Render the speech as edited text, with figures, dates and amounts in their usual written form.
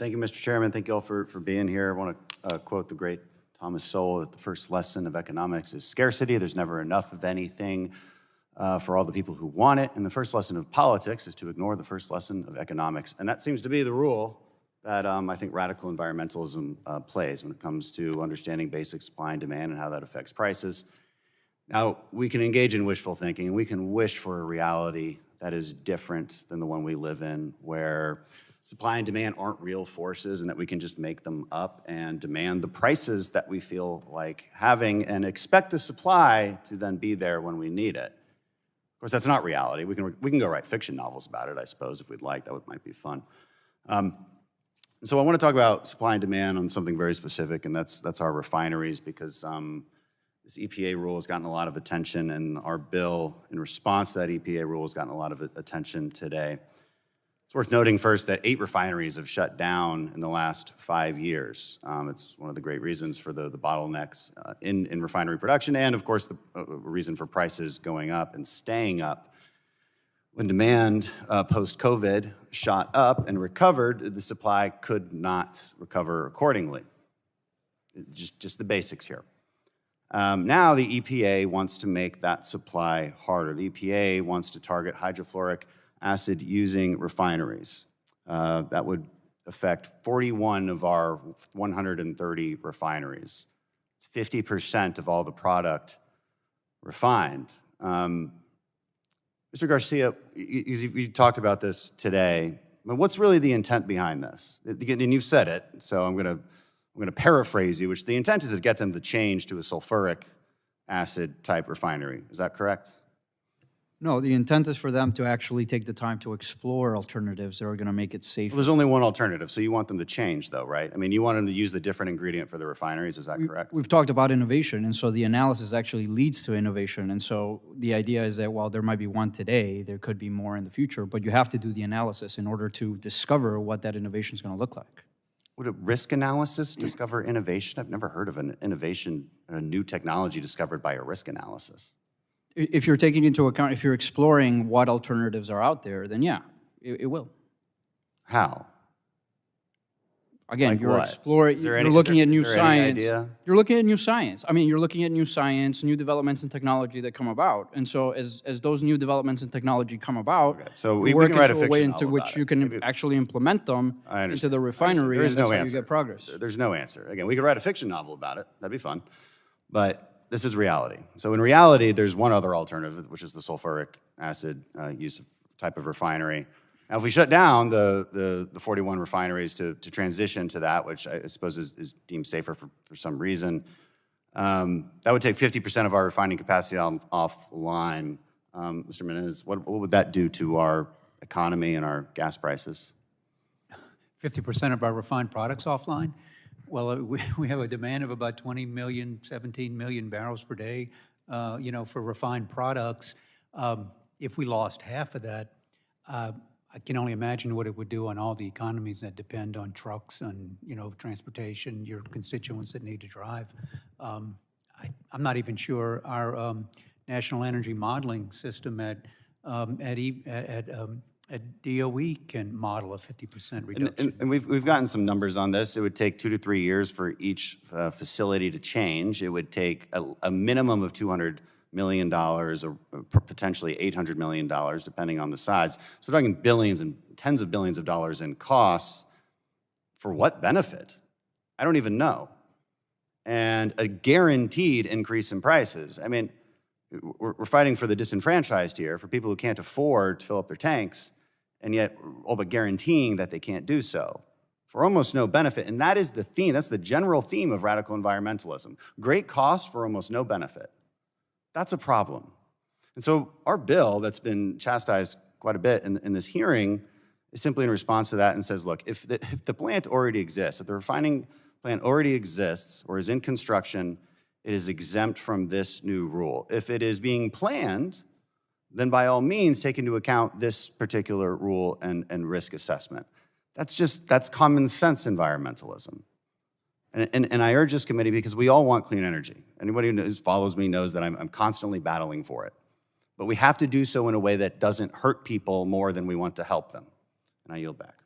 Thank you, Mr. Chairman. Thank you all for being here. I want to quote the great Thomas Sowell that the first lesson of economics is scarcity. There's never enough of anything for all the people who want it. And the first lesson of politics is to ignore the first lesson of economics. And that seems to be the rule that I think radical environmentalism plays when it comes to understanding basic supply and demand and how that affects prices. Now, we can engage in wishful thinking, and we can wish for a reality that is different than the one we live in, where supply and demand aren't real forces and that we can just make them up and demand the prices that we feel like having and expect the supply to then be there when we need it. Of course, that's not reality. We can go write fiction novels about it, I suppose, if we'd like. That might be fun. So I want to talk about supply and demand on something very specific, and that's our refineries, because this EPA rule has gotten a lot of attention, and our bill in response to that EPA rule has gotten a lot of attention today. It's worth noting first that 8 refineries have shut down in the last 5 years. It's one of the great reasons for the bottlenecks in refinery production, and of course the reason for prices going up and staying up. When demand post-COVID shot up and recovered, the supply could not recover accordingly. Just the basics here. Now the EPA wants to make that supply harder. The EPA wants to target hydrofluoric acid using refineries. That would affect 41 of our 130 refineries. It's 50% of all the product refined. Mr. Garcia, you talked about this today. But what's really the intent behind this? And you've said it, so I'm going to paraphrase you, which the intent is to get them to change to a sulfuric acid type refinery. Is that correct? No, the intent is for them to actually take the time to explore alternatives that are going to make it safer. Well, there's only one alternative, so you want them to change, though, right? I mean, you want them to use the different ingredient for the refineries, is that correct? We've talked about innovation, and so the analysis actually leads to innovation. And so the idea is that while there might be one today, there could be more in the future, but you have to do the analysis in order to discover what that innovation is going to look like. Would a risk analysis discover innovation? I've never heard of an innovation, a new technology discovered by a risk analysis. If you're taking into account, if you're exploring what alternatives are out there, then yeah, it will. How? Again, like you're what? exploring, you're looking at new science. Idea? You're looking at new science. I mean, you're looking at new science, new developments in technology that come about. And so as those new developments in technology come about, okay. So we can write a into a way fiction into novel which about you it. can actually implement them into the refinery, and that's how you get progress. There's no answer. Again, we could write a fiction novel about it. That'd be fun. But this is reality. So in reality, there's one other alternative, which is the sulfuric acid use type of refinery. Now, if we shut down the 41 refineries to transition to that, which I suppose is deemed safer for some reason, that would take 50% of our refining capacity offline. Mr. Menendez, what would that do to our economy and our gas prices? 50% of our refined products offline? Well, we have a demand of about 20 million, 17 million barrels per day, for refined products. If we lost half of that, I can only imagine what it would do on all the economies that depend on trucks and, transportation, your constituents that need to drive. I'm not even sure our national energy modeling system at DOE can model a 50% reduction. And we've gotten some numbers on this. It would take 2 to 3 years for each facility to change. It would take a minimum of $200 million or potentially $800 million, depending on the size. So we're talking billions and tens of billions of dollars in costs. For what benefit? I don't even know. And a guaranteed increase in prices. I mean, we're fighting for the disenfranchised here, for people who can't afford to fill up their tanks, and yet all but guaranteeing that they can't do so for almost no benefit. And that is the theme, that's the general theme of radical environmentalism. Great cost for almost no benefit. That's a problem. And so our bill that's been chastised quite a bit in this hearing is simply in response to that and says, look, if the plant already exists, if the refining plant already exists or is in construction, it is exempt from this new rule. If it is being planned, then by all means take into account this particular rule and risk assessment. That's common sense environmentalism. And I urge this committee because we all want clean energy. Anybody who follows me knows that I'm constantly battling for it. But we have to do so in a way that doesn't hurt people more than we want to help them. And I yield back.